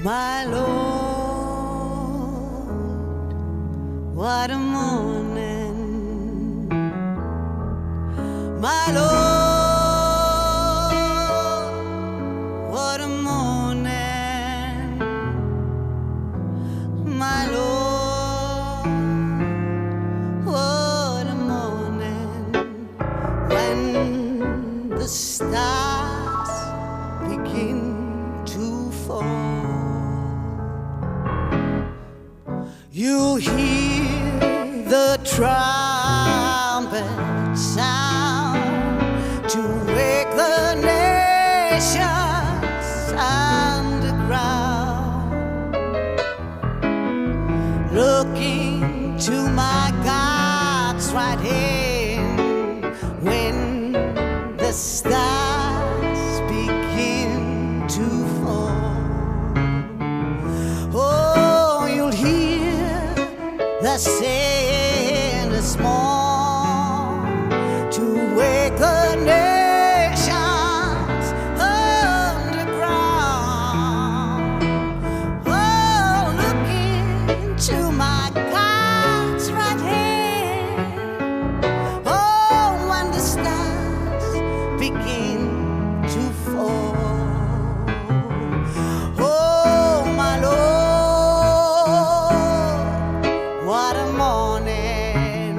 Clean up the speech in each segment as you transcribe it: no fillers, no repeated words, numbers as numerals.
My Lord, what a morning. My Lord, what a morning. My Lord, what a morning. When the stars begin to fall, you hear the trumpet sound to wake the nations underground. Looking to my God's right hand when the stars begin to fall. Oh, you'll hear the sinners mourn to wake the nations underground. Oh, looking to my God's right hand. Oh, when the stars begin to fall. Oh, my Lord, what a morning.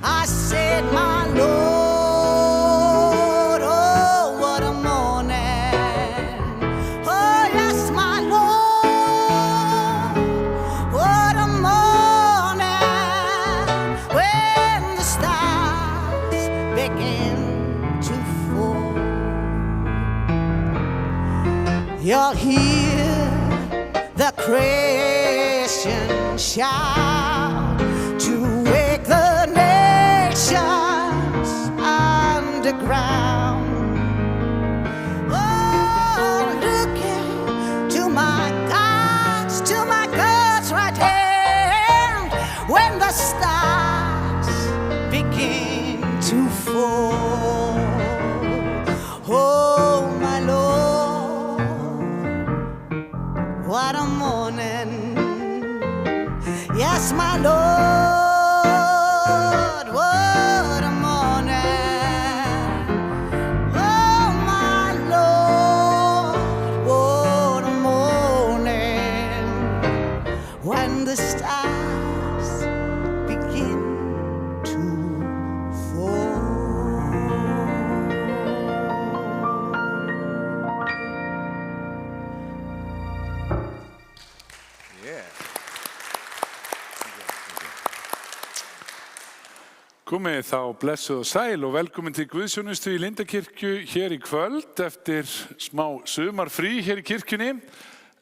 I said, my Lord, oh, what a morning. Oh, yes, my Lord, what a morning. When the stars begin to fall, you'll hear the Christian shout to wake the nations underground. Oh, looking to my God's right hand when the stars begin to fall. Oh, my Lord, what a morning. Yes, my Lord, what a morning. Oh, my Lord, what a morning. When the stars begin to fall. Komið þá blessuð og sæl og velkomin til Guðsþjónustu í Lindakirkju hér í kvöld eftir smá sumarfrí hér í kirkjunni.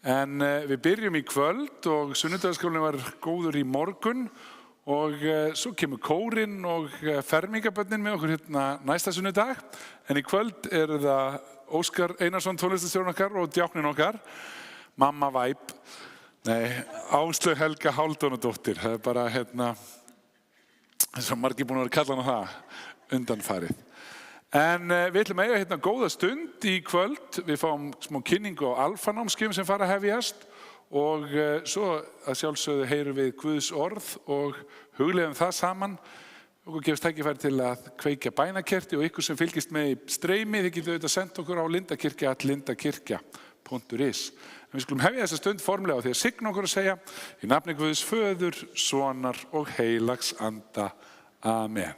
En við byrjum í kvöld og sunnudagsskólinn var góður í morgun og svo kemur kórinn og fermingarbörnin með okkur hérna næsta sunnudag. En í kvöld það Óskar Einarsson, tónlistarstjórinn okkar og djákninn okkar, Mamma Vibe, Áslaug Helga Hálfdánadóttir. Það bara svo margir búin að vera kallan á það undanfarið. En við ætlum að eiga hérna góða stund í kvöld. Við fáum smá kynningu á alfanámskeiðum sem fara að hefjast og svo að sjálfsögðu heyrum við Guðs orð og hugleiðum það saman. Okkur gefst tækifæri til að kveikja bænakerti og ykkur sem fylgist með í streymi, þið getið auðvitað senda okkur á lindakirkja@lindakirkja.is. En við skulum hefja þessa stund formlega á því að signa okkur að segja í nafni Guðs Föður, Sonar og Heilags Anda. Amen.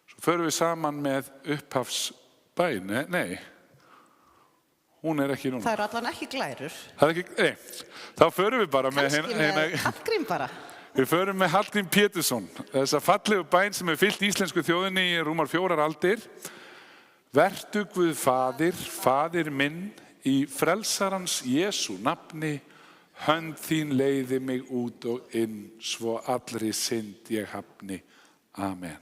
Svo förum við saman með upphafsbæn. Nei, hún ekki núna. Það allan ekki glærur. Það ekki, nei. Þá förum við bara með Kannski með Hallgrím bara. Við förum með Hallgrím Pétursson. Þessa fallegu bæn sem fyllt íslensku þjóðinni í rúmar 4 aldir. Vertu Guð Faðir, Faðir minn, í frelsarans Jesú nafni, hönd þín leiði mig út og inn, svo allri synd ég hafni. Amen.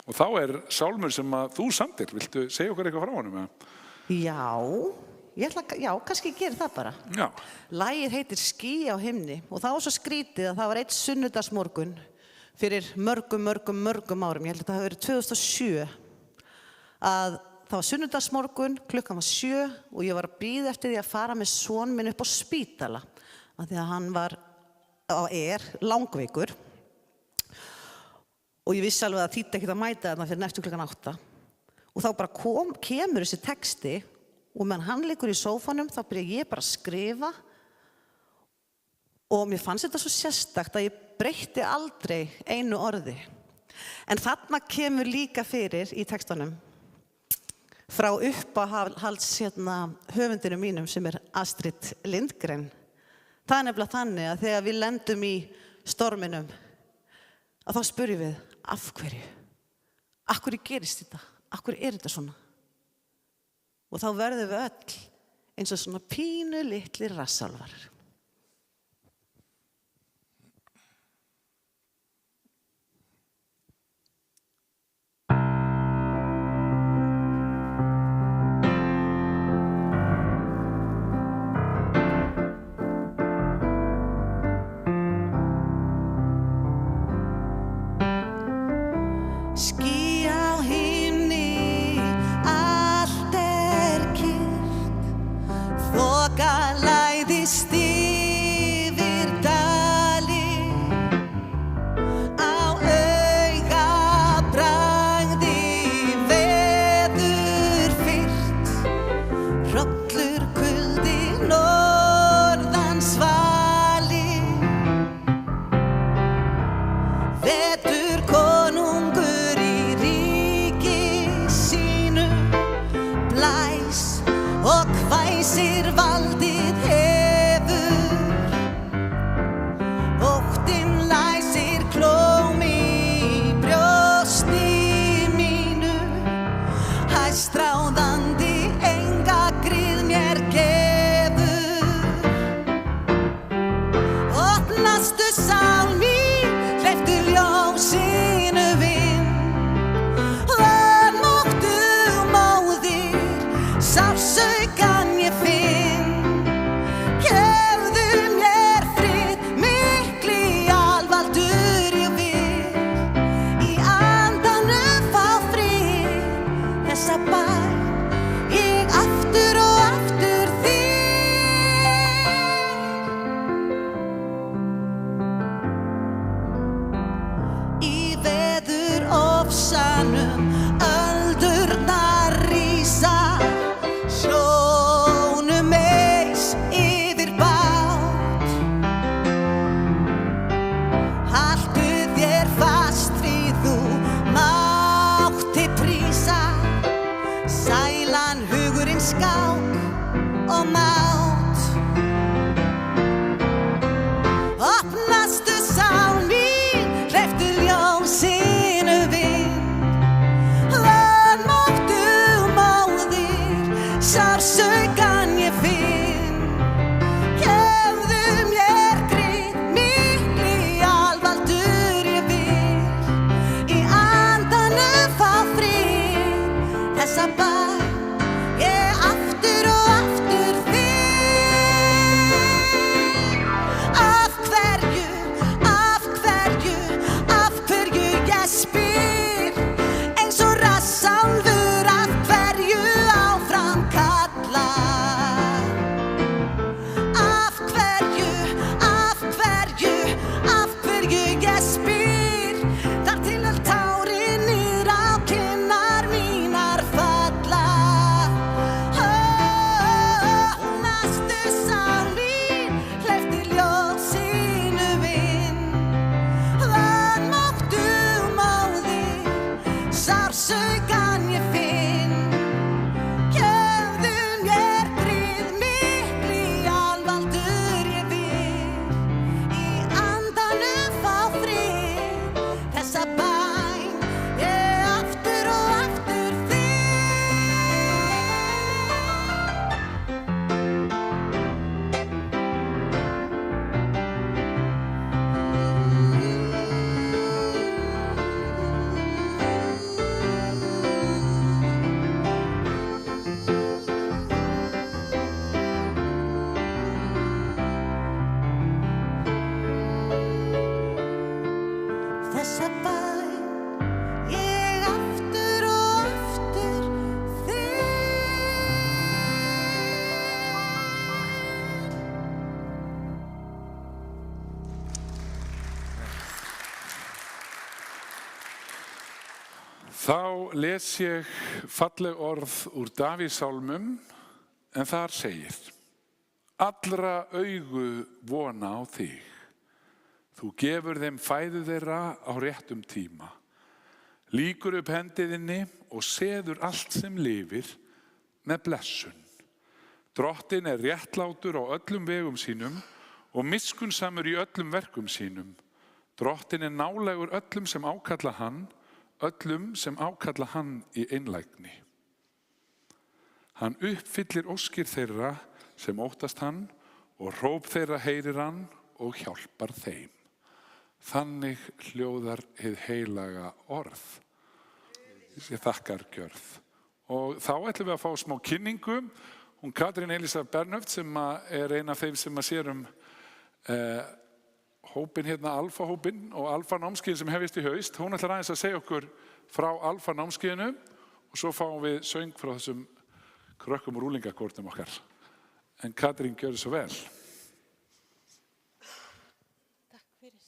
Og þá sálmur sem að þú samtir. Viltu segja okkur eitthvað frá honum? Já, kannski ég geri það bara. Já. Lagið heitir Ský á himni og það var svo skrítið að það var einn sunnudagsmorgun fyrir mörgum árum, ég held að það hafi verið 2007, að það var sunnudagsmorgun, klukkan var 7 og ég var að bíða eftir því að fara með son minn upp á spítala af því að hann langveikur og ég vissi alveg að það þýddi ekkert að mæta þarna fyrir næstu klukkan 8 og þá bara kemur þessi texti og meðan hann liggur í sófanum þá byrja ég bara að skrifa og mér fannst þetta svo sérstakt að ég breytti aldrei einu orði. En þarna kemur líka fyrir í textanum frá uppáhalds höfundinum mínum sem Astrid Lindgren. Það nefnilega þannig að þegar við lendum í storminum að þá spyrjum við af hverju? Af hverju gerist þetta? Af hverju þetta svona? Og þá verðum við öll eins og svona pínu litlir rassálfar. Ský á himni, allt kyrrt, þoka læðist yfir dali, á augabragði veður fyrrt, hrollur kuldi norðan svali, vetur konungur og hvæsir valdið hefur óttinn læsir klóm í brjósti mínu hæstráðandi enga grið mér gefur opnastu sál mín hleyptu ljósinu vind vanmáttu móðir sársaukan ég finn gefðu mér frið mikli alvaldur ég vil í andanum fá frið þessa bæn ég aftur og aftur þig í veður ofsanum öldurnar rísa sjónum eis yfir bát haltu þér fast því þú mátti prísa sælan hugurinn skák og mát opnastu sál mín hleyptu ljósinu vind vanmáttu móðir sársaukan ég finn gefðu mér grið mikli alvaldur ég vil í andanum fá frið þessa bæn ég aftur og aftur þig af hverju ég spyr eins og rassálfur af hverju áfram kallar Þá les ég falleg orð úr Davíðssálmum, en þar segir: Allra augu vona á þig. Þú gefur þeim fæðu þeirra á réttum tíma. Lýkur upp hendiðinni og seður allt sem lifir með blessun. Drottinn réttlátur á öllum vegum sínum og miskunnsamur í öllum verkum sínum. Drottinn nálægur öllum sem ákalla hann í einlægni. Hann uppfyllir óskir þeirra sem óttast hann og hróp þeirra heyrir hann og hjálpar þeim. Þannig hljóðar hið heilaga orð. Ég þakkar gjörð. Og þá ætlum við að fá smá kynningu. Hún Katrín Elísa Bernhöft sem ein af þeim sem sér hópin hérna, Alfa-hópin og Alfa-námskeiðin sem hefjast í haust. Hún ætlar aðeins að segja okkur frá Alfa-námskeiðinu og svo fáum við söng frá þessum krökkum úr úlingakórnum okkar. En Katrín, gjörðu svo vel. Takk fyrir.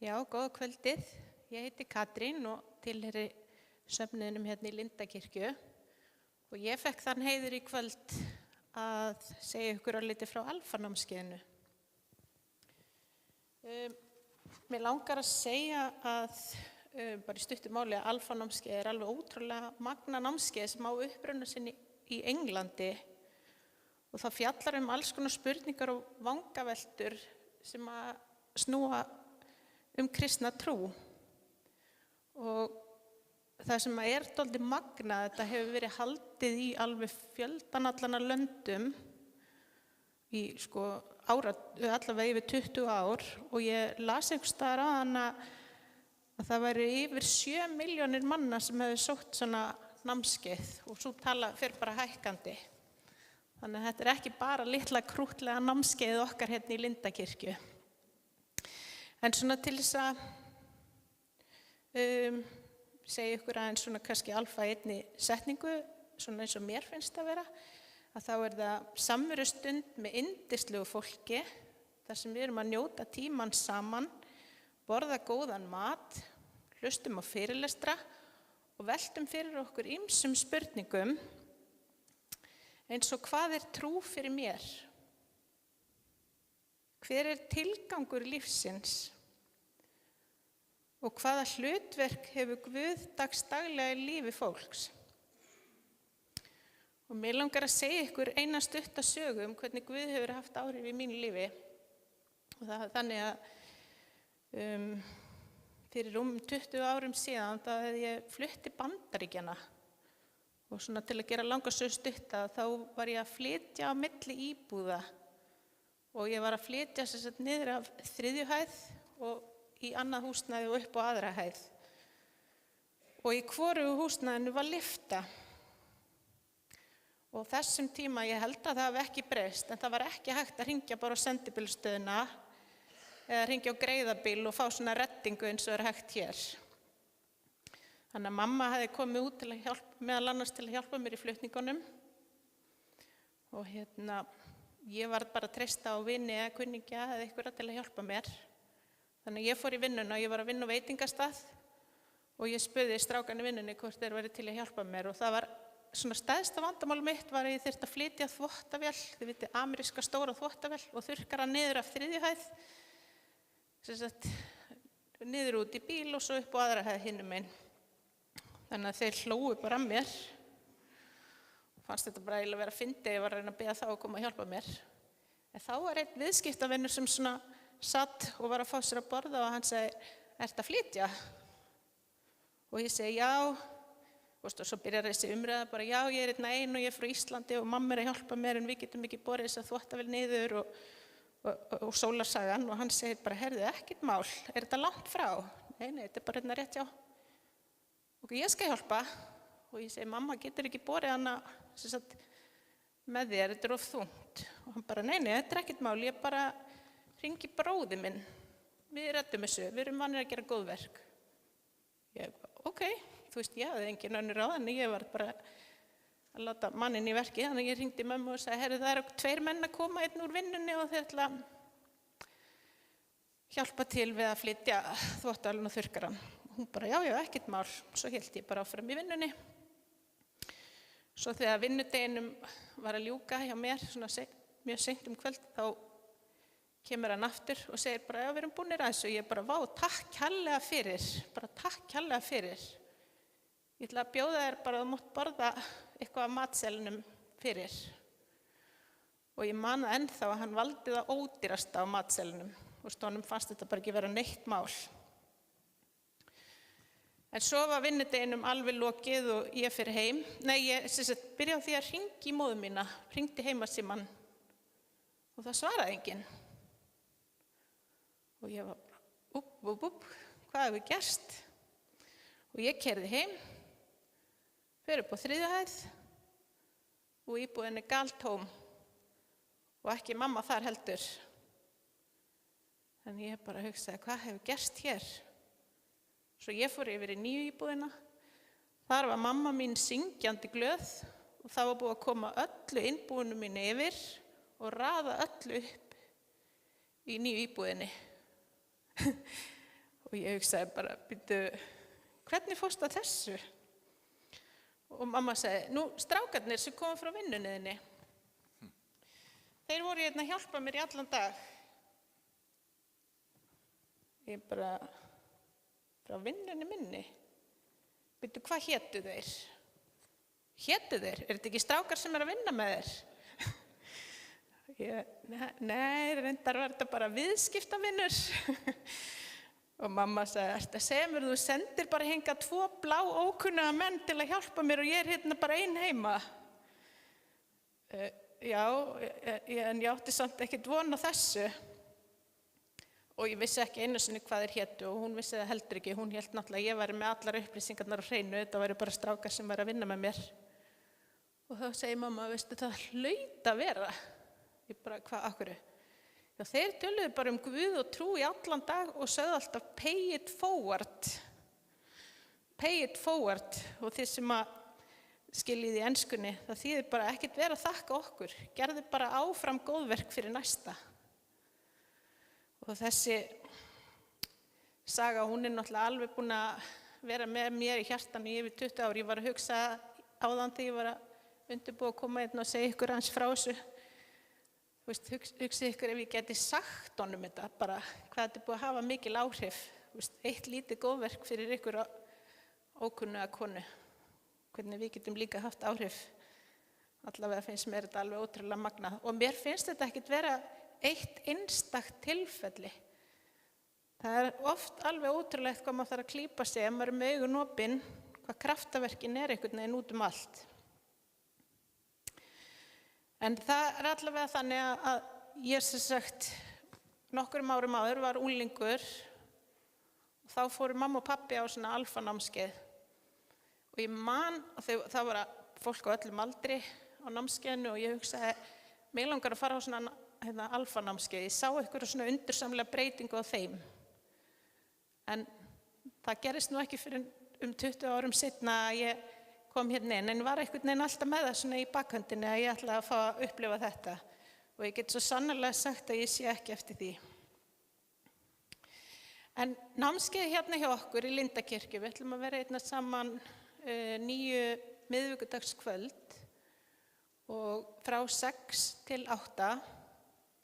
Já, góða kvöldið. Ég heiti Katrín og tilheyri söfnuðinum hérna í Lindakirkju og ég fekk þann heiður í kvöld að segja ykkur örlítið frá Alfa-námskeiðinu. Mér langar að segja að bara í stuttu máli að Alfa-námskeið alveg ótrúlega magna námskeið sem á uppruna sinni í Englandi og það fjallar alls konar spurningar og vangaveltur sem að snúa kristna trú. Og það sem dálítið magnað, þetta hefur verið haldið í alveg fjöldanallana löndum í allavega yfir 20 ár og ég las einhvers staðar á hana að það væri yfir 7 milljónir manna sem hefur sótt svona námskeið og svo tala fer bara hækkandi. Þannig að þetta ekki bara litla krúttlega námskeið okkar hérna í Lindakirkju. En svona til þess að segja ykkur aðeins svona kannski alfa einni setningu, svona eins og mér finnst að vera, að þá það samverustund með yndislegu fólki, þar sem við erum að njóta tímann saman, borða góðan mat, hlustum á fyrirlestra og veltum fyrir okkur ýmsum spurningum eins og hvað trú fyrir mér? Hver tilgangur lífsins? Og hvaða hlutverk hefur Guð dagsdaglega í lífi fólks? Og mér langar að segja ykkur eina stutta sögu hvernig Guð hefur haft áhrif í mínu lífi. Og það þannig að fyrir 20 árum síðan þá hefði ég flutt til Bandaríkjanna. Og svona til að gera langa sögu stutta þá var ég að flytja á milli íbúða. Og ég var að flytja niður af 3. hæð og í annað húsnæði og upp á aðra hæð. Og í hvorugu húsnæðinu var lyfta. Og þessum tíma ég held að það hafi ekki breyst, en það var ekki hægt að hringja bara á sendibílstöðina eða hringja á greiðabíl og fá svona reddingu eins og hægt hér. Þannig að mamma hefði komið út til að hjálpa, meðal annars til að hjálpa mér í flutningunum. Og ég var bara að treysta á vini eða kunningja eða einhverja til að hjálpa mér. Þannig að ég fór í vinnuna og ég var að vinna á veitingastað og ég spurði strákan í vinnunni hvort þeir væri til að hjálpa mér og það var svona stærsta vandamál mitt var að ég þyrfti að flytja þvottavél, þið vitið ameríska stóra þvottavél og þurrkara niður af 3. hæð, niður út í bíl og svo upp á aðra hæð hinum megin. Þannig að þeir hlógu bara að mér og fannst þetta bara eiginlega vera fyndið, ég var að reyna að biðja þá að koma að hjálpa mér. En þá var einn viðskiptavinur sem svona satt og var að fá sér að borða og hann segi, ertu að flytja? Og ég segi, já. Og svo byrjar þessi umræða bara, já, ég hérna ein og ég frá Íslandi og mamma að hjálpa mér en við getum ekki borið þess að þvottavél niður og sólarsagan og hann segir bara, heyrðu, ekkert mál, þetta langt frá? Nei, þetta bara hérna rétt, já. Og ég skal hjálpa og ég segi, mamma getur ekki borið hana með þér, þetta of þungt. Og hann bara, nei, þetta ekkert mál, ég bara hringi bróði minn, við reddum þessu, við erum vanir að gera góðverk. Ég ok, þú veist, ég hafði engin önnur ráð, en ég var bara að láta manninn í verki, þannig að ég hringdi mömmu og sagði, herru, það 2 menn að koma einn úr vinnunni og þeir ætla að hjálpa til við að flytja þvottavélina og þurrkarann. Hún bara, já, ekkert mál. Svo hélt ég bara áfram í vinnunni. Svo þegar vinnudeginum var að ljúka hjá mér, svona mjög seint kvöld, þá kemur hann aftur og segir bara, já, við erum búnir að þessu. Ég bara, vá, takk kærlega fyrir, bara takk kærlega fyrir. Ég ætla að bjóða þér bara að þú mátt borða eitthvað af matseðlinum fyrir. Og ég man það ennþá að hann valdi það ódýrasta á matseðlinum. Og honum fannst þetta bara ekki vera neitt mál. En svo var vinnudeginum alveg lokið og ég fyrir heim. Nei, ég byrjaði á því að hringi í móður mína, hringdi heimasímann og það svaraði enginn. Og ég var bara, hvað hefur gerst? Og ég keyrði heim, fer upp á 3. hæð og íbúðin galtóm og ekki mamma þar heldur. Þannig ég bara hugsaði, hvað hefur gerst hér? Svo ég fór yfir í nýju íbúðina. Þar var mamma mín syngjandi glöð og það var búið að koma öllu innbúinu mín yfir og raða öllu upp í nýju íbúðinni. Og ég hugsaði bara, býttu, hvernig fórstu að þessu? Og mamma sagði, nú, strákarnir sem komu frá vinnunniðinni, þeir voru hérna að hjálpa mér í allan dag. Ég bara, frá vinnunni minni. Býttu, hvað hétu þeir? Hétu þeir? Er þetta ekki strákar sem að vinna með þeir? Nei, reyndar var þetta bara viðskiptavinnur. Og mamma sagði, ertu að segja mér, þú sendir bara hingað 2 blá ókunnuga menn til að hjálpa mér og ég er hérna bara ein heima. Já, en ég átti samt ekkert von á þessu. Og ég vissi ekki einu sinni hvað þeir hétu og hún vissi það heldur ekki. Hún hélt náttúrulega að ég væri með allar upplýsingarnar á hreinu. Þetta væri bara strákar sem væri að vinna með mér. Og þá segir mamma, veistu, það hlaut að vera. Ég bara, hvað, af hverju? Já, þeir töluðu bara um Guð og trú í allan dag og sögðu alltaf pay it forward. Pay it forward. Og þið sem að skiljið í enskunni, það þýðir bara ekkert vera að þakka okkur. Gerðu bara áfram góðverk fyrir næsta. Og þessi saga, hún er náttúrulega alveg búin að vera með mér í hjartanu í yfir 20 ár. Ég var að hugsa áðan þegar ég var að undirbúa að koma inn og segja ykkur hans frá þessu. Hugsið ykkur ef ég geti sagt honum þetta, bara hvað þetta er búið að hafa mikil áhrif. Eitt lítið góðverk fyrir ykkur ókunnuga konu. Hvernig við getum líka haft áhrif. Allavega finnst mér þetta alveg ótrúlega magnað. Og mér finnst þetta ekkert vera eitt einstakt tilfelli. Það er oft alveg ótrúlegt hvað maður þarf að klípa sig ef maður er með augun opin, hvað kraftaverkin er einhvern veginn út allt. En það er allavega þannig að ég sem sagt nokkrum árum áður var unglingur og þá fóru mamma og pappi á svona alfanámskeið. Og ég man, það var fólk á öllum aldri á námskeiðinu og ég hugsaði, mig langar að fara á svona alfanámskeið. Ég sá eitthvað svona undursamlega breytingu á þeim. En það gerist nú ekki fyrir 20 árum seinna að ég kom hérna inn, en var einhvern veginn alltaf með það svona í bakhöndinni að ég ætlaði að fá að upplifa þetta. Og ég get svo sannarlega sagt að ég sé ekki eftir því. En námskeið hérna hjá okkur í Lindakirkju, við ætlum að vera einna saman 9 miðvikudagskvöld og frá 6 til 8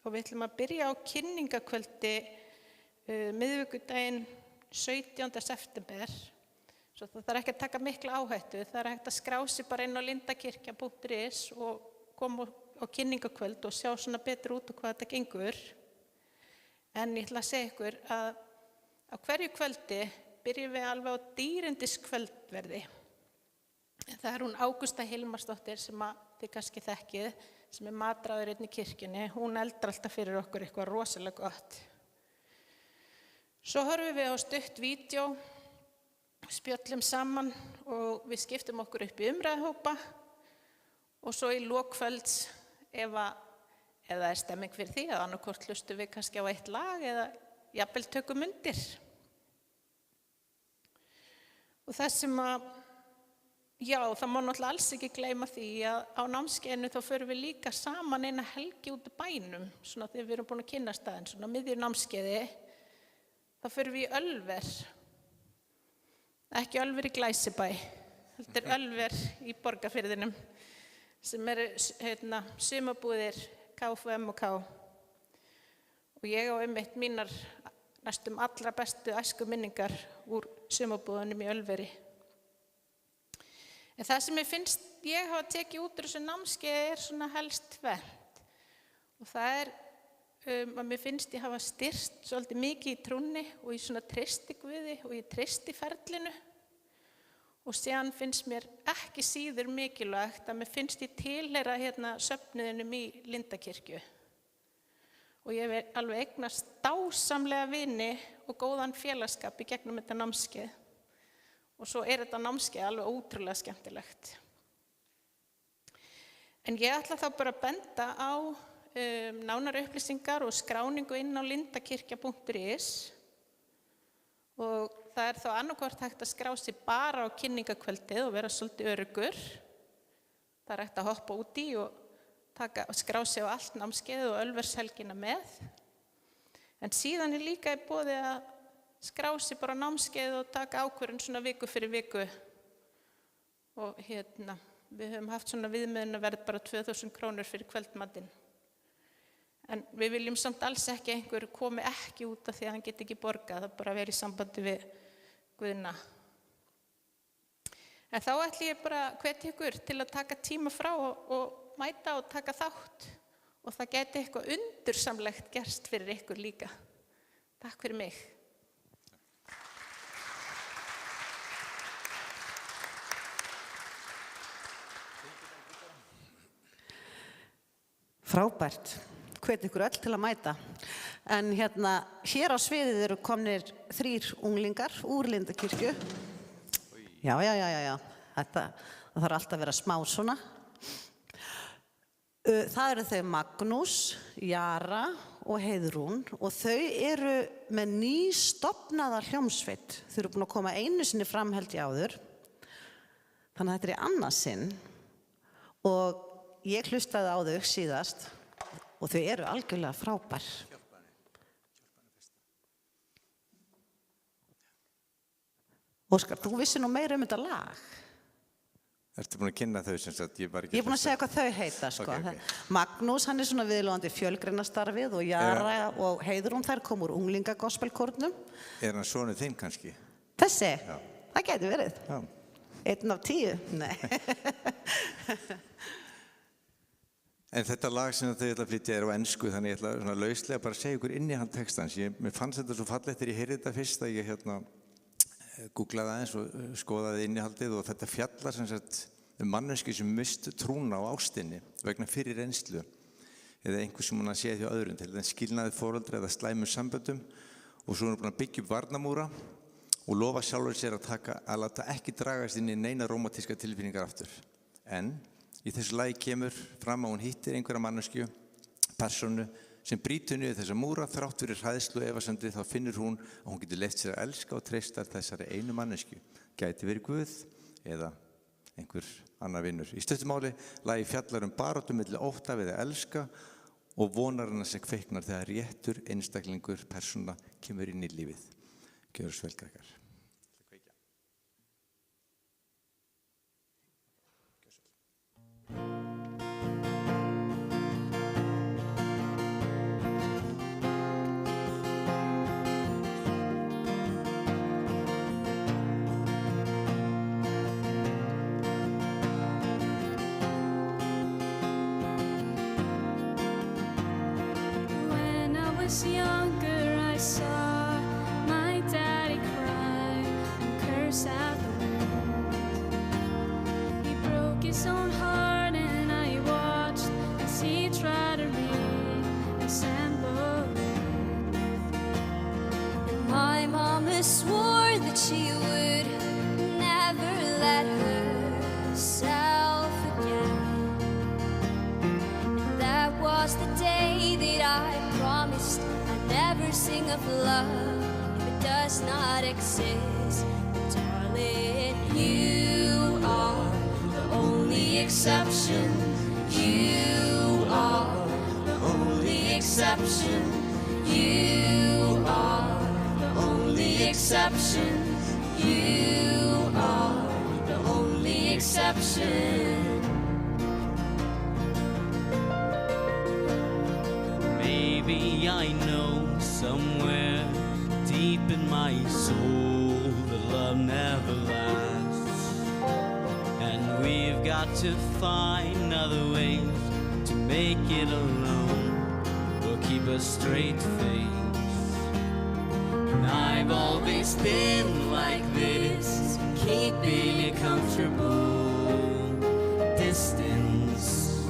og við ætlum að byrja á kynningakvöldi miðvikudaginn 17. september. Svo það þarf ekki að taka mikla áhættu, það er hægt að skrá sig bara inn á lindakirkja.is og koma á kynningakvöld og sjá svona betur út og hvað þetta gengur. En ég ætla að segja ykkur að á hverju kvöldi byrjum við alveg á dýrindiskvöldverði. Það er hún Ágústa Hilmarsdóttir sem þið kannski þekkið, sem er matráðurinn í kirkjunni. Hún eldar alltaf fyrir okkur eitthvað rosalega gott. Svo horfum við á stutt vídeo, spjöllum saman og við skiptum okkur upp í umræðuhópa og svo í lok kvölds ef það er stemming fyrir því að annarkvort hlustum við kannski á eitt lag eða jafnvel tökum undir. Og það sem það má náttúrulega alls ekki gleyma því að á námskeiðinu þá förum við líka saman eina helgi út í bænum, svona þegar við erum búin að kynna staðinn, svona miðjur námskeiði. þá förum við í Ölver. Ekki Ölver í Glæsibæ, heldur Ölver í Borgarfirðinum, sem eru sumarbúðir KFUM og K. Og ég á einmitt mínar næstum allra bestu æskuminningar úr sumarbúðunum í Ölveri. En það sem ég hafa tekið út úr þessu námskeiði svona helst tvennt. Og það að mér finnst ég hafa styrkt svolítið mikið í trúnni og í svona treysti Guði og í treysti ferlinu. Og síðan finnst mér ekki síður mikilvægt að mér finnst ég tilheyra söfnuðinum í Lindakirkju. Og ég hef alveg eignast dásamlega vini og góðan félagsskap í gegnum þetta námskeið. Og svo þetta námskeið alveg ótrúlega skemmtilegt. En ég ætla þá bara að benda á nánari upplýsingar og skráningu inn á lindakirkja.is. Og það þá annarkvort hægt að skrá sig bara á kynningakvöldið og vera svolítið öruggur. Það hægt að hoppa út í og skrá sig á allt námskeið og Ölvershelgina með. En síðan líka í boði að skrá sig bara á námskeið og taka ákvörðun svona viku fyrir viku. Og við höfum haft svona viðmiðunarverð bara 2.000 krónur fyrir kvöldmatinn. En við viljum samt alls ekki einhver komi ekki út af því að hann geti ekki borgað, það bara verið í sambandi við Guðna. En þá ætla ég bara að hvetja ykkur til að taka tíma frá og mæta og taka þátt. Og það geti eitthvað undursamlegt gerst fyrir ykkur líka. Takk fyrir mig. Frábært. Hvet ykkur öll til að mæta. En hér á sviðið eru komnir 3 unglingar úr Lindakirkju. Já. Það þarf alltaf að vera smá svona. Það eru þau Magnús, Jara og Heiðrún og þau eru með nýstofnaða hljómsveit. Þau eru búin að koma einu sinni fram held ég áður. Þannig að þetta í annað sinn og ég hlustaði á þau síðast. Og þau eru algjörlega frábær. Óskar, þú vissi nú meira þetta lag. Ertu búin að kynna þau sem sagt? Ég er búin að segja hvað þau heita, sko. Okay. Magnús, hann er svona viðlóðandi fjölgreinastarfið og Jara og Heiðrún, þær kom úr unglingagospelkórnum. Er hann sonur þinn kannski? Þessi? Já. Það gæti verið. Já. 1 af 10? Nei. En þetta lag sem þau ætla að flytja á ensku, þannig ég ætla svona lauslega bara að segja ykkur inn í hann textans. Mér fannst þetta svo fallegt þegar ég heyrði þetta fyrst að ég googlaði aðeins og skoðaði innihaldið og þetta fjallar sem sagt manneski sem mist trúna á ástinni vegna fyrir reynslu eða einhver sem hún að séð hjá öðrum til þess skilnaði foreldra eða slæmum samböndum og svo er hún búin að byggja upp varnamúra og lofa sjálfur sér að láta ekki dragast inn í neina rómantíska tilfinningar aftur. En í þessu lagi kemur fram að hún hittir einhverja mannesku, persónu, sem brýtur niður þessa múra þrátt fyrir hræðslu og efasemdir, þá finnur hún að hún getur leyft sér að elska og treysta þessari einu mannesku. Gæti verið Guð eða einhver annar vinur. Í stuttu máli lagi fjallar baráttu milli ótta við að elska og vonarina sem kveiknar þegar réttur einstaklingur persóna kemur inn í lífið. Gjörðu svo vel, krakkar. Younger, I saw my daddy cry and curse out the wind. He broke his own heart and I watched as he tried to reassemble it. And my mama swore that she would never let herself again. And that was the day that I promised I'd never sing of love if it does not exist. But darling, you are the only exception. You are the only exception. You are the only exception. You are the only exception. Maybe I know somewhere deep in my soul that love never lasts, and we've got to find other ways to make it alone or keep a straight face. And I've always been like this, keeping it comfortable distance,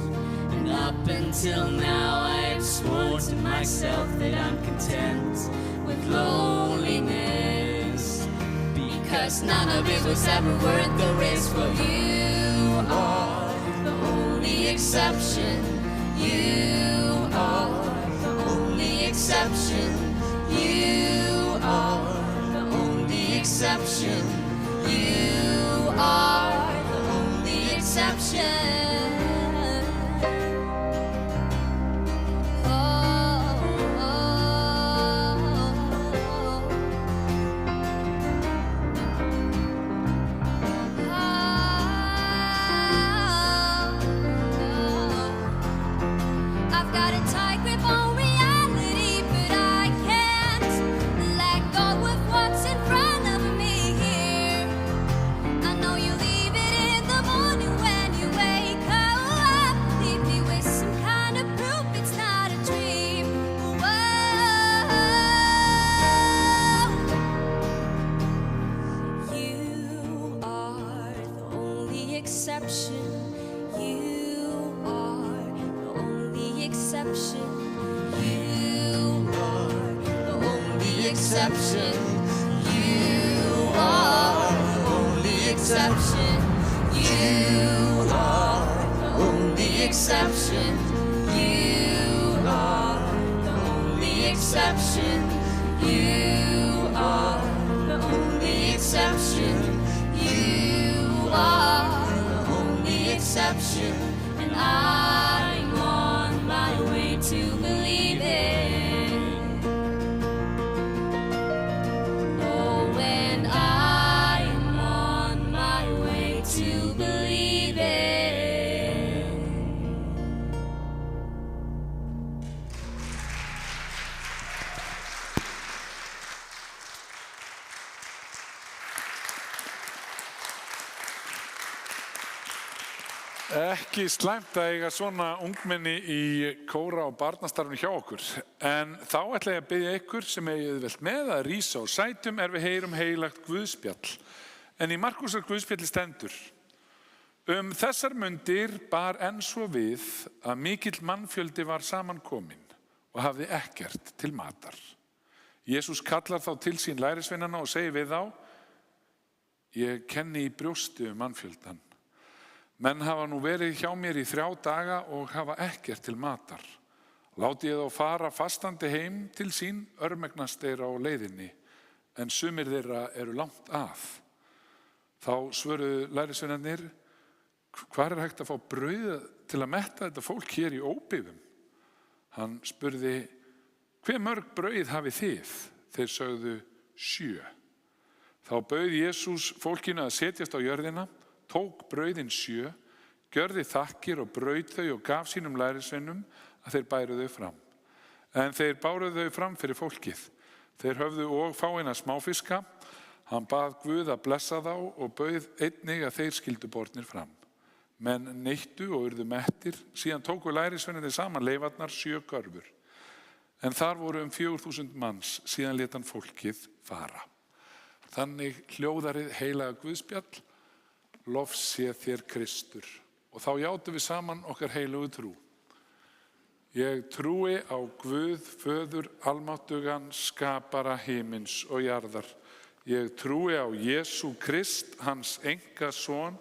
and up until now I've sworn to myself that I'm content with loneliness, because none of it was ever worth the risk. For you are the only exception. You are the only exception. You are the only exception. You are the only exception. And I'm on my way to believe it. Oh, and I'm on my way to believe it. Ekki slæmt að eiga svona ungmenni í kóra og barnastarfinu hjá okkur. En þá ætla ég að biðja ykkur sem eigið auðvelt með að rísa á sætum við heyrum heilagt guðspjall. En í Markúsar guðspjalli stendur: þessar mundir bar enn svo við að mikill mannfjöldi var samankominn og hafði ekkert til matar. Jesús kallar þá til sín lærisveinana og segir við þá: ég kenni í brjósti mannfjöldan. Menn hafa nú verið hjá mér í 3 daga og hafa ekkert til matar. Láti ég þá fara fastandi heim til sín, örmegnast þeirra á leiðinni, en sumir þeirra eru langt að. Þá svöruðu lærisveinarnir: hvar hægt að fá brauð til að metta þetta fólk hér í óbyggðum? Hann spurði: hve mörg brauð hafið þið? Þeir sögðu: 7. Þá bauð Jesús fólkinu að setjast á jörðina, tók brauðin 7, gjörði þakkir og braut þau og gaf sínum lærisveinum að þeir bæru þau fram. En þeir báru þau fram fyrir fólkið. Þeir höfðu og fáeina smáfiska. Hann bað Guð að blessa þá og bauð einnig að þeir skyldu bornir fram. Menn neittu og urðu mettir, síðan tóku lærisveinarnir saman leifarnar 7 körfur. En þar voru 4.000 manns, síðan lét hann fólkið fara. Þannig hljóðarið heilaga guðspjall: lof sé þér Kristur. Og þá játum við saman okkar heilugu trú. Ég trúi á Guð, föður almáttugan, skapara himins og jarðar. Ég trúi á Jesú Krist, hans einkason,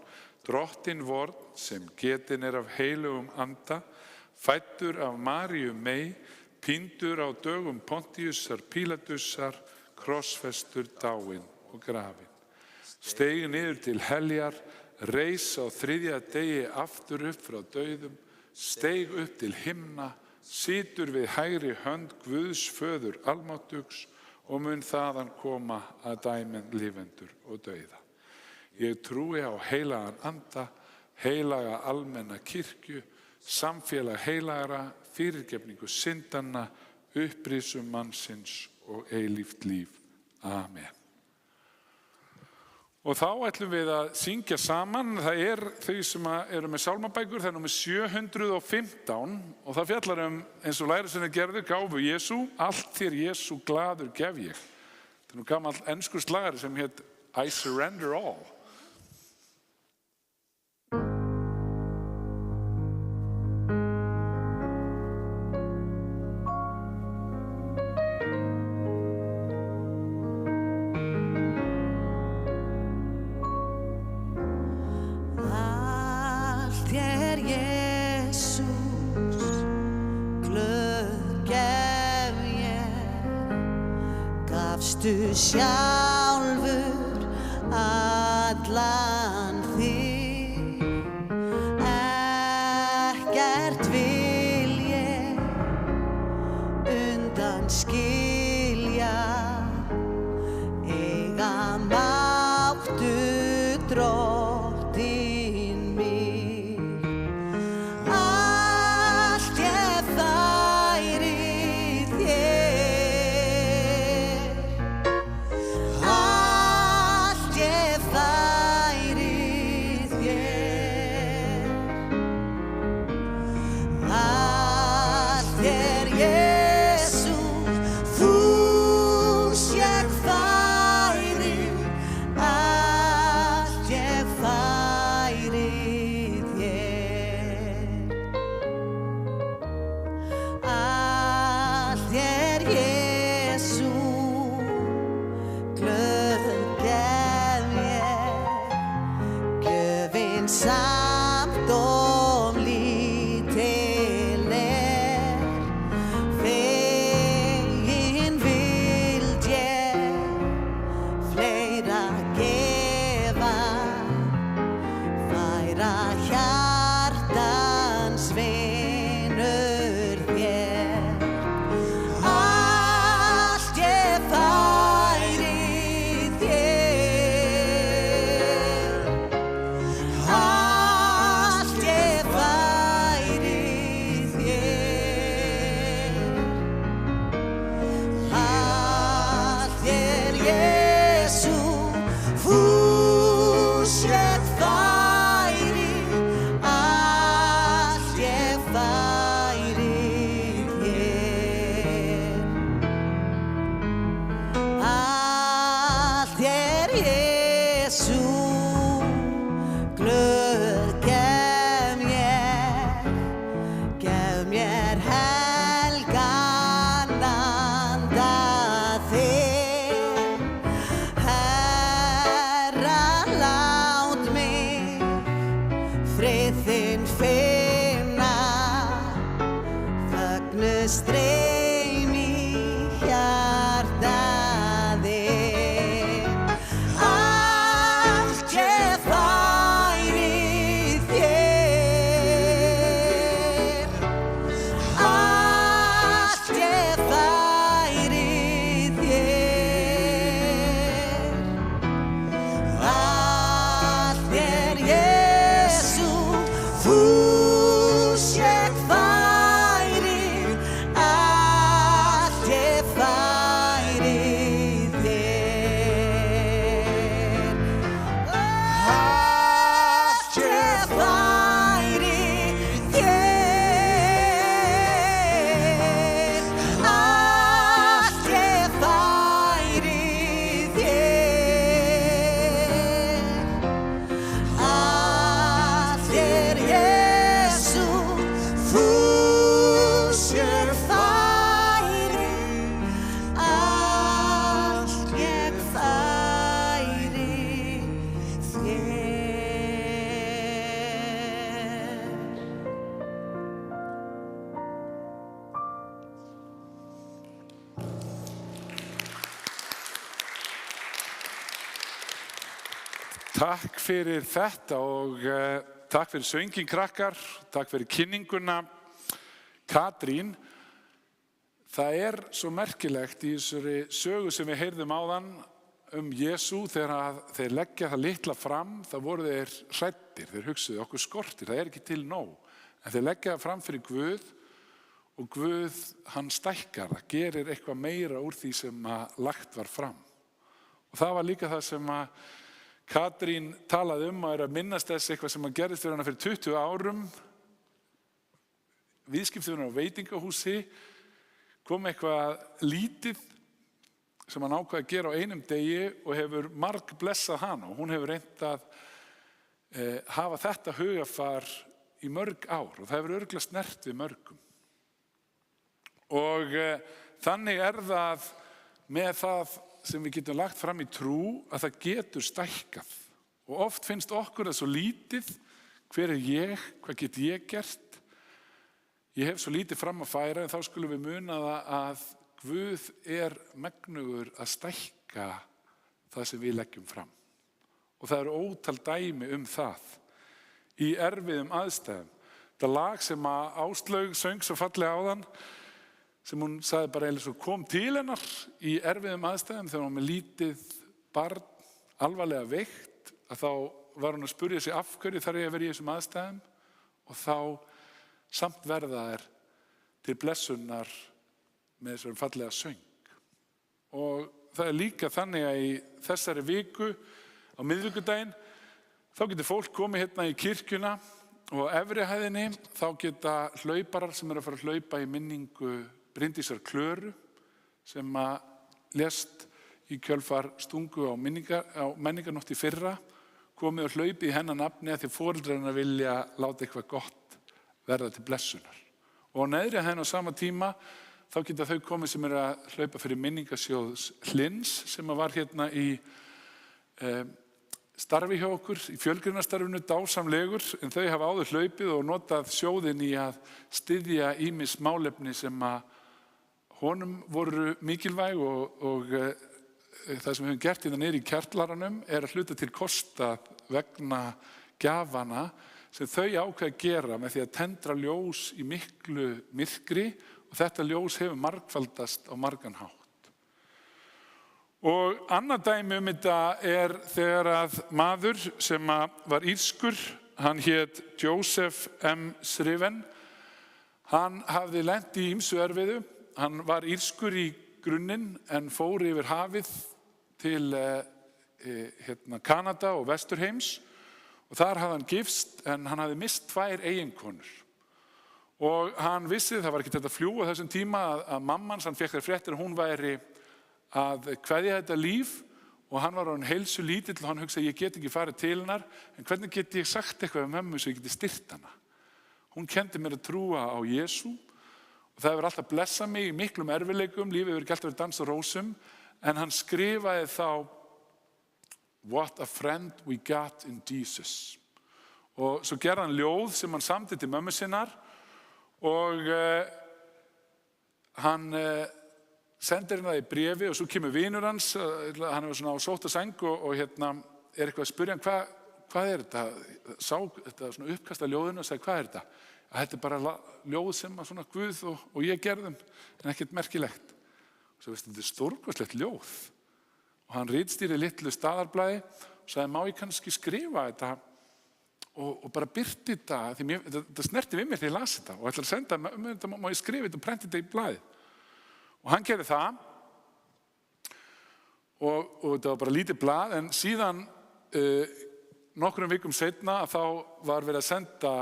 drottinn vorn, sem getinn af heilugum anda, fæddur af Maríu mey, píndur á dögum Pontiusar Pílatusar, krossfestur, dáinn og grafinn. Steig niður til heljar, reis á 3. degi aftur upp frá dauðum, steig upp til himna, situr við hægri hönd Guðs föður almáttugs og mun þaðan koma að dæma lifendur og dauða. Ég trúi á heilagan anda, heilaga almenna kirkju, samfélag heilagra, fyrirgefningu syndanna, upprisum mannsins og eilíft líf. Amen. Og þá ætlum við að syngja saman. Það þau sem eru með sálmabækur, það er númer 715 og það fjallar eins og lærisveinarnir gerðu, gáfu Jesú, allt þér Jesú glaður gef ég. Það er nú gamall enskur slagari sem hét I surrender all. Gafstu sjálfur allan þig, ekkert vil ég undan skilja, eiga máttu drottinn mig. Allt ég færi Takk fyrir þetta og takk fyrir söngin krakkar, takk fyrir kynninguna. Katrín, Það svo merkilegt í þessari sögu sem við heyrðum áðan Jesú, þegar þeir leggja það litla fram, það voru þeir hræddir, þeir hugsuðu okkur skortir, það ekki til nóg. En þeir leggja það fram fyrir Guð og Guð, hann stækkar það, gerir eitthvað meira úr því sem lagt var fram. Og það var líka það sem Katrín talaði að minnast þess eitthvað sem gerðist fyrir hana fyrir 20 árum. Viðskiptavínur á veitingahúsi, kom eitthvað lítið sem hann ákvað að gera á einum degi og hefur marg blessað hana og hún hefur reynt að hafa þetta hugafar í mörg ár og það hefur örugglega snert við mörgum. Og þannig það með það sem við getum lagt fram í trú að það getur stækkað. Og oft finnst okkur það svo lítið, hver ég, hvað get ég gert? Ég hef svo lítið fram að færa en þá skulum við muna það að Guð megnugur að stækka það sem við leggjum fram. Og það ótal dæmi það í erfiðum aðstæðum. Það lag sem Áslaug söng svo fallega áðan, sem hún sagði bara eins og kom til hennar í erfiðum aðstæðum þegar hún með lítið barn, alvarlega veikt, að þá var hún að spurja sig af hverju þarf ég að vera í þessum aðstæðum og þá samt verða þær til blessunar með þessum fallega söng. Og það líka þannig að í þessari viku á miðvikudaginn þá getur fólk komið hérna í kirkjuna og á efri hæðinni þá geta hlauparar sem að fara að hlaupa í minningu Bryndísar Klöru sem lést í kjölfar stungu á menningarnótt í fyrra, komið og hlaupið í hennar nafni að því foreldrarnir vilja láta eitthvað gott verða til blessunar. Og á neðri hæðinni á sama tíma þá geta þau komið sem að hlaupa fyrir minningasjóðs Hlins sem var hérna í starfi hjá okkur, í fjölgreinastarfinu, dásamlegur, en þau hafa áður hlaupið og notað sjóðinn í að styðja ýmis málefni sem honum voru mikilvæg og það sem við höfum gert hérna niður í Kjartlaranum að hluta til kosta vegna gjafana sem þau ákveða að gera með því að tendra ljós í miklu myrkri og þetta ljós hefur margfaldast á margan hátt. Og annað dæmi þetta þegar að maður sem var írskur, hann hét Joseph M. Sriven, hann hafði lent í ýmsu erfiðu, hann var írskur í grunninn en fór yfir hafið til Kanada og Vesturheims og þar hafði hann gifst en hann hafði mist 2 eiginkonur. Og hann vissi, það var ekki þetta fljúga þessum tíma að mammans, hann fékk þær fréttir að hún væri að kveðja þetta líf og hann var orðinn heilsu lítill og hann hugsaði ég get ekki farið til hennar en hvernig get ég sagt eitthvað mömmu svo ég geti styrt hana. Hún kenndi mér að trúa á Jesú og það hefur alltaf blessað mig í miklum erfiðleikum, lífið hefur ekki alltaf verið dans og rósum en hann skrifaði þá What a friend we got in Jesus. Og svo gerði hann ljóð sem hann samdi til mömmu sinnar og hann sendir hennar í bréfi og svo kemur vinur hans, hann var svona á sótt og sæng og eitthvað að spyrja hann hvað þetta? Sá þetta svona uppkast af ljóðinu og sagði hvað þetta? Þetta bara ljóð sem að svona Guð og ég gerðum en ekkert merkilegt. Og svo þetta stórkostlegt ljóð og hann ritstýri litlu staðarblaði og sagði má ég kannski skrifa þetta og bara birti þetta, því þetta snerti við mér þegar ég las þetta og ætla að senda, má ég skrifa þetta og prenta þetta í blaði. Og hann gerði það og þetta var bara lítið blað en síðan nokkrum vikum seinna þá var verið að senda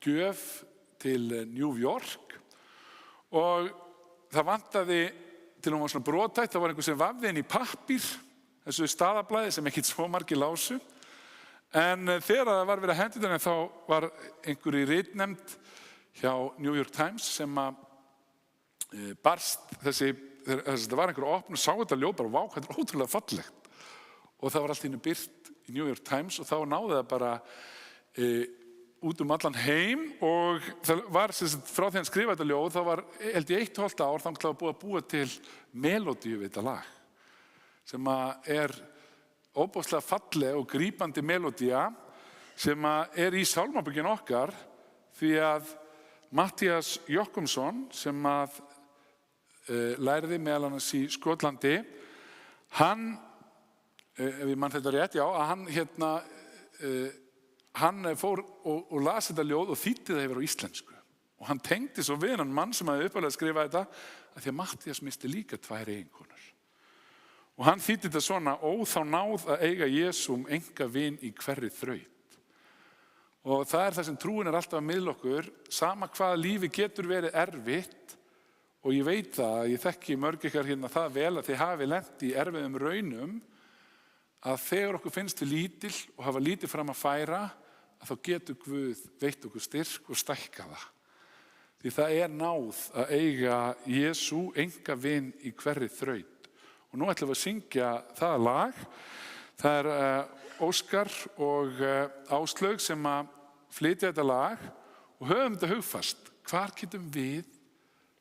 gjöf til New York og það vantaði til hún var svona brotætt, það var einhver sem vafði inn í pappír, þessu staðarblaði sem ekkert svo margir lásu. En þegar það var verið að hendi þannig þá var einhver í ritnefnd hjá New York Times sem barst þetta var einhver að opna og sá þetta ljóð bara, vá, hvað þetta ótrúlega fallegt. Og það var allt í einu birt í New York Times og þá náði það bara út allan heim og það var frá því hann skrifaði þetta ljóð, það var held í 1,5 ár þá búið að búa til melódíu við þetta lag sem óbáslega falleg og grípandi melódía sem í sálmabókinni okkar því að Matthías Jochumsson sem lærði meðal annars í Skotlandi, hann, ef ég mann þetta rétt, já, að hann fór og las þetta ljóð og þýddi það yfir á íslensku. Og hann tengdi svo við hann mann sem hafði upphaflega skrifað þetta, að því að Matthías misti líka 2 eiginkonur. Og hann þýddi þetta svona: ó, þá náð að eiga Jesúm enga vin í hverri þraut. Og það það sem trúin alltaf að miðla okkur, sama hvað lífi getur verið erfitt, og ég veit það, ég þekki mörg ykkar hérna það vel að þið hafi lent í erfiðum raunum, að þegar okkur finnst við lítil og hafa lítið fram að færa, að þá getur Guð veitt okkur styrk og stækka það. Því það náð að eiga Jesú enga vin í hverri þraut. Og nú ætlum við að syngja það lag. Það Óskar og Áslaug sem að flytja þetta lag og höfum þetta hugfast. Hvar getum við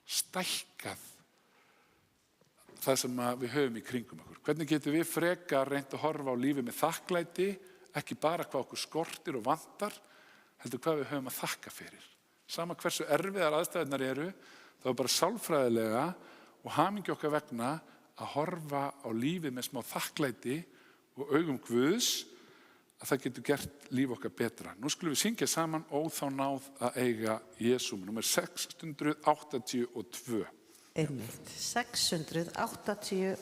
stækkað það sem við höfum í kringum okkur? Hvernig getum við frekar reynt að horfa á lífið með þakklæti, ekki bara hvað okkur skortir og vantar, heldur hvað við höfum að þakka fyrir. Sama hversu erfiðar aðstæðurnar eru, þá bara sálfræðilega og hamingju okkar vegna að horfa á lífið með smá þakklæti og augum Guðs, að það getur gert líf okkar betra. Nú skulum við syngja saman: ó, þá náð að eiga Jesúm, númer 682. Einmitt, 682.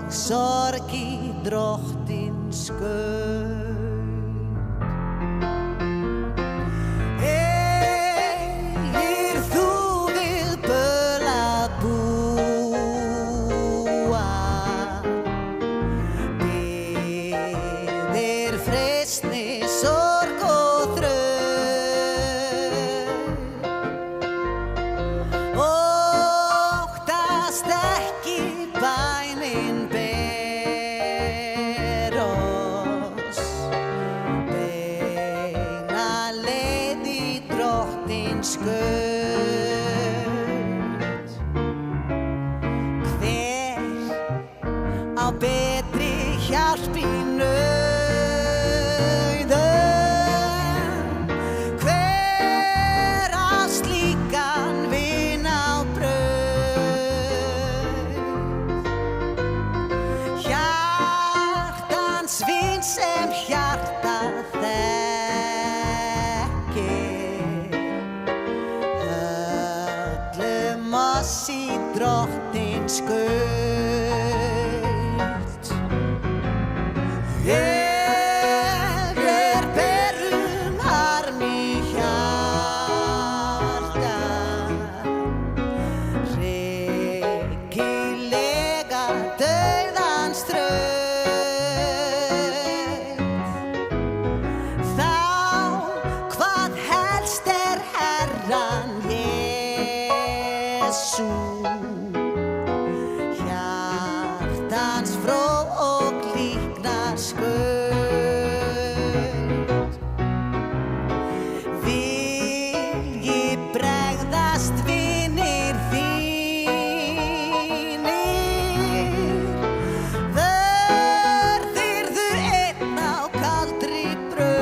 Sorg í drottins skaut. Eigir þú við böl að búa, biðir freistni, sorg og þraut, óttast ekki bænin hver á betri hjálp í nauðum, hver á slíkan vin á braut, hjartans vin sem hjartað oss í drottins skaut. Ég berum harm í hjarta, hryggjulega dauðans þraut. Þá hvað helst Herran Jesú, hjartans fró og líknar skaut. Vil ég bregðast vinir þínir, verðirðu einn á kaldri braut.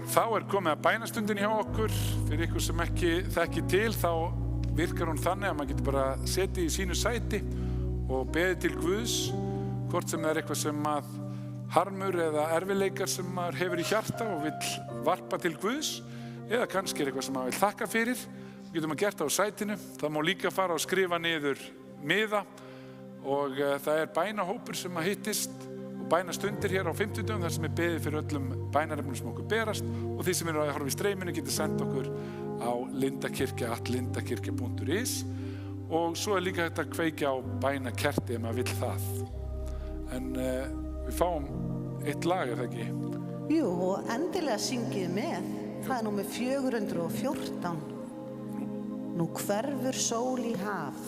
Þá komið að bænastundin hjá okkur. Fyrir ykkur sem ekki þekki til, þá virkar hún þannig að maður getur bara setið í sínu sæti og beðið til Guðs, hvort sem það eitthvað sem að harmur eða erfiðleikar sem maður hefur í hjarta og vill varpa til Guðs, eða kannski eitthvað sem maður vill þakka fyrir. Getur maður gert það á sætinu. Það má líka fara og skrifa niður miða og það bænahópur sem að hittist og bænastundir hér á 50 dögum þar sem beðið fyrir öllum bænarefnum sem okkur berast, og því sem eru að horfa í streyminu getur sendt okkur á lindakirkja@lindakirkja.is, og svo líka hægt að kveikja á bænakerti ef maður vill það. En við fáum eitt lag, það ekki? Jú, og endilega syngið með. Það númer 414. Nú hverfur sól í haf.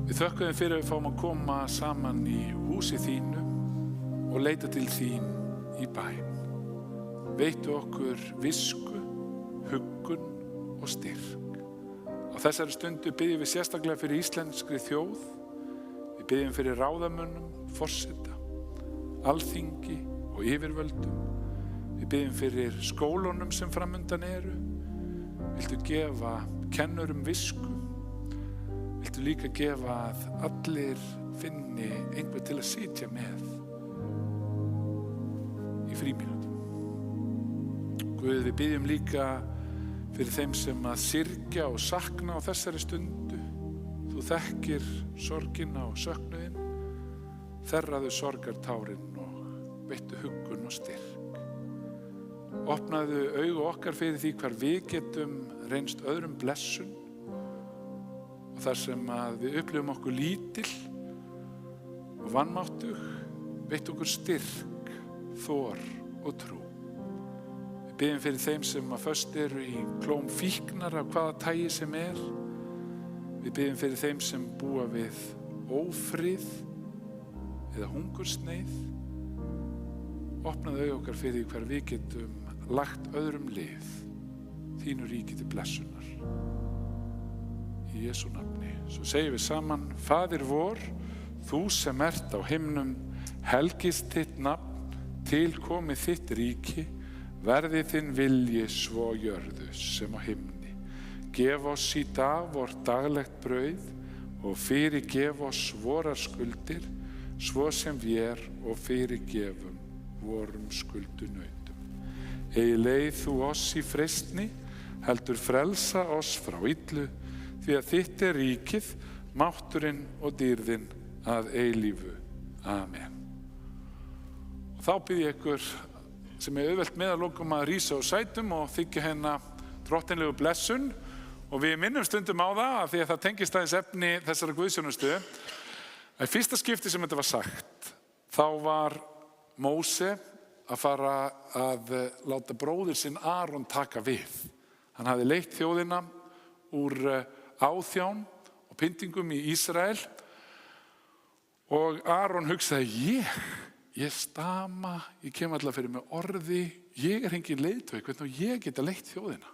Við þökkum þér fyrir að við fáum að koma saman í húsi þínu og leita til þín í bæn. Veittu okkur visku, huggun og styrk. Á þessari stundu biðjum við sérstaklega fyrir íslenskri þjóð. Við biðjum fyrir ráðamönnum, forseta, alþingi og yfirvöldum. Við biðjum fyrir skólunum sem framundan eru. Viltu gefa kennurum visku? Viltu líka gefa að allir finni einhver til að sitja með í frímínútum? Guð, við biðjum líka fyrir þeim sem að syrgja og sakna á þessari stundu. Þú þekkir sorgina og söknuðinn, þerraðu sorgartárin og veittu huggun og styrk. Opnaðu augu okkar fyrir því hvar við getum reynst öðrum blessun og þar sem að við upplifum okkur lítil og vanmáttug, veittu okkur styrk, þor og trú. Við biðjum fyrir þeim sem að föst eru í klóm fíknar af hvaða tagi sem er. Við biðjum fyrir þeim sem búa við ófrið eða hungursneið. Opnaðu augu okkar fyrir því hvar við getum lagt öðrum lið, þínu ríki til blessunar. Í Jesú nafni. Svo segjum við saman: Faðir vor, þú sem ert á himnum, helgist þitt nafn, til komi þitt ríki, verði þinn vilji svo á jörðu sem á himni. Gef oss í dag vort daglegt brauð og fyrirgef oss vorar skuldir, svo sem vér og fyrirgefum vorum skuldunautum. Eigi leið þú oss í freistni, heldur frelsa oss frá illu, því að þitt er ríkið, mátturinn og dýrðin að eilífu. Amen. Og þá bið ég ykkur sem er auðvelt með að lokum að rísa á sætum og þykja hérna drottinlegu blessun. Og við minnum stundum á það, að því að það tengist aðeins efni þessara guðsþjónustu. Í fyrsta skipti sem þetta var sagt, þá var Móse að fara að láta bróðir sinn Aron taka við. Hann hafði leitt þjóðina úr áþján og pyntingum í Ísrael og Aron hugsaði: ég stama, ég kem alltaf fyrir með orði, ég er engin leiðtogi, hvernig ég geta leitt þjóðina?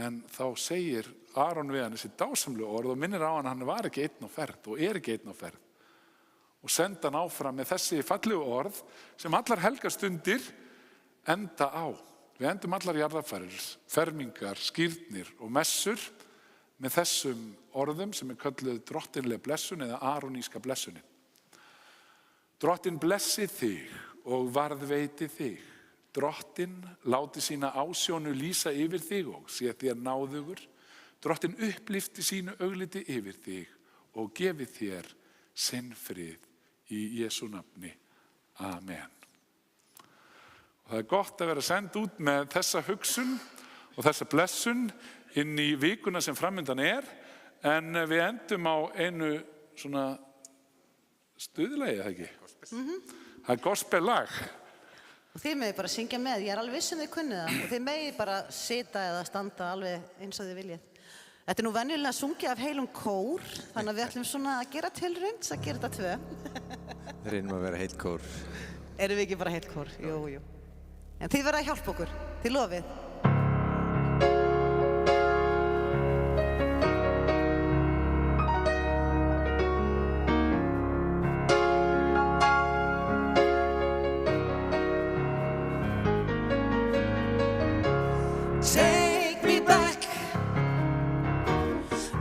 En þá segir Aron við hann þessi dásamlegu orð og minnir á hann var ekki einn á ferð og er ekki einn á ferð. Og senda hann áfram með þessi fallegu orð sem allar helgarstundir enda á. Við endum allar jarðarfarir, fermingar, skírnir og messur með þessum orðum sem er kölluð drottinlega blessun eða aroníska blessunin. Drottin blessi þig og varðveiti þig. Drottin láti sína ásjónu lýsa yfir þig og sé þér náðugur. Drottin upplifti sínu augliti yfir þig og gefi þér sinn frið í Jesú nafni. Amen. Og það er gott að vera send út með þessa hugsun og þessa blessun inn í vikuna sem framundan er, en við endum á einu svona stuðlagi, eða ekki? Það er gospellag. Og þið megið bara syngja með, ég er alveg viss þið kunnið það, og þið megið bara sita eða standa alveg eins og þið viljið. Þetta er nú venjulega sungið af heilum kór, þannig að við ætlum svona að gera tilraun, að gera þetta 2. Reynum að vera heill kór. Erum við ekki bara heill kór? Jú, jú. En þið verða að hjálpa okkur, þið lofið.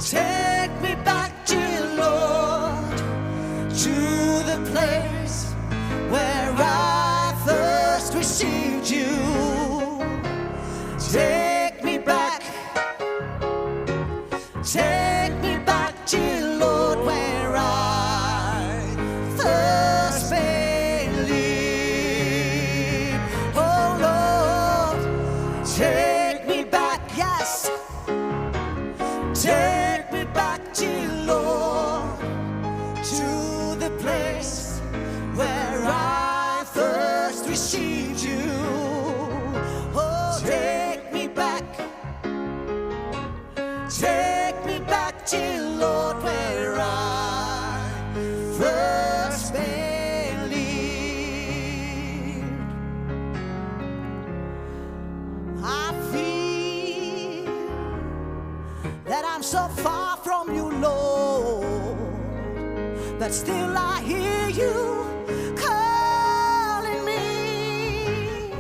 Take me back, dear Lord, to the place where I first received you. Take me back, dear Lord, where I first believed. Oh Lord, take me back, yes. Take me back, dear Lord, to the place where I first received you. Oh, take me back, dear Lord, where I first believed. I feel that I'm so far from you, Lord, but still I hear you calling me.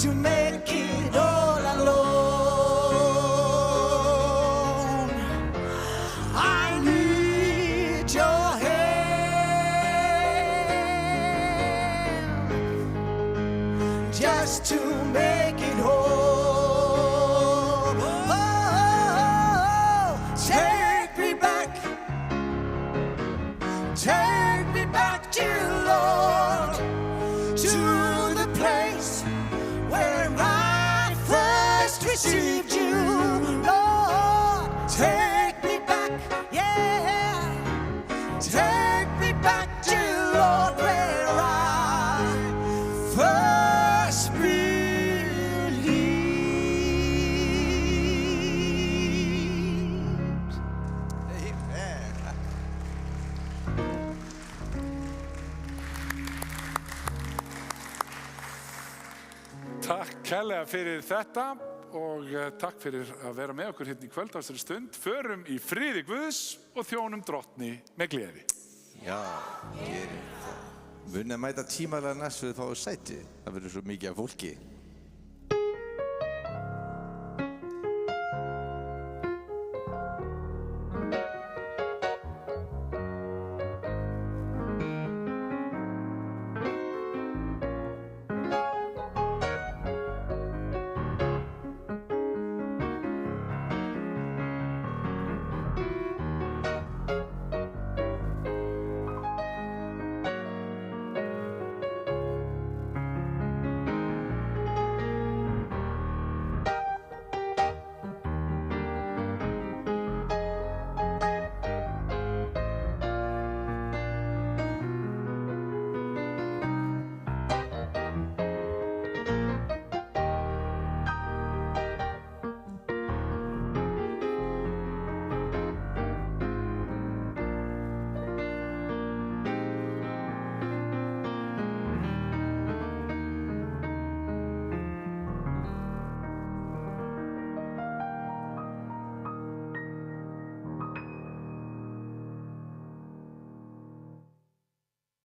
to make it all alone. I need your hand just to make it whole. Oh, take me back dear Lord, to the place where I first received you. Lord, take me back, yeah, take me back, dear Lord, where I first believed. Amen. Takk kærlega fyrir þetta og takk fyrir að vera með okkur hérna í kvöld á þessari stund. Förum í friði Guðs og þjónum drottni með gleði. Já, gerum það. Munið að mæta tímalega næst við fáum sæti. Það verður svo mikið af fólki.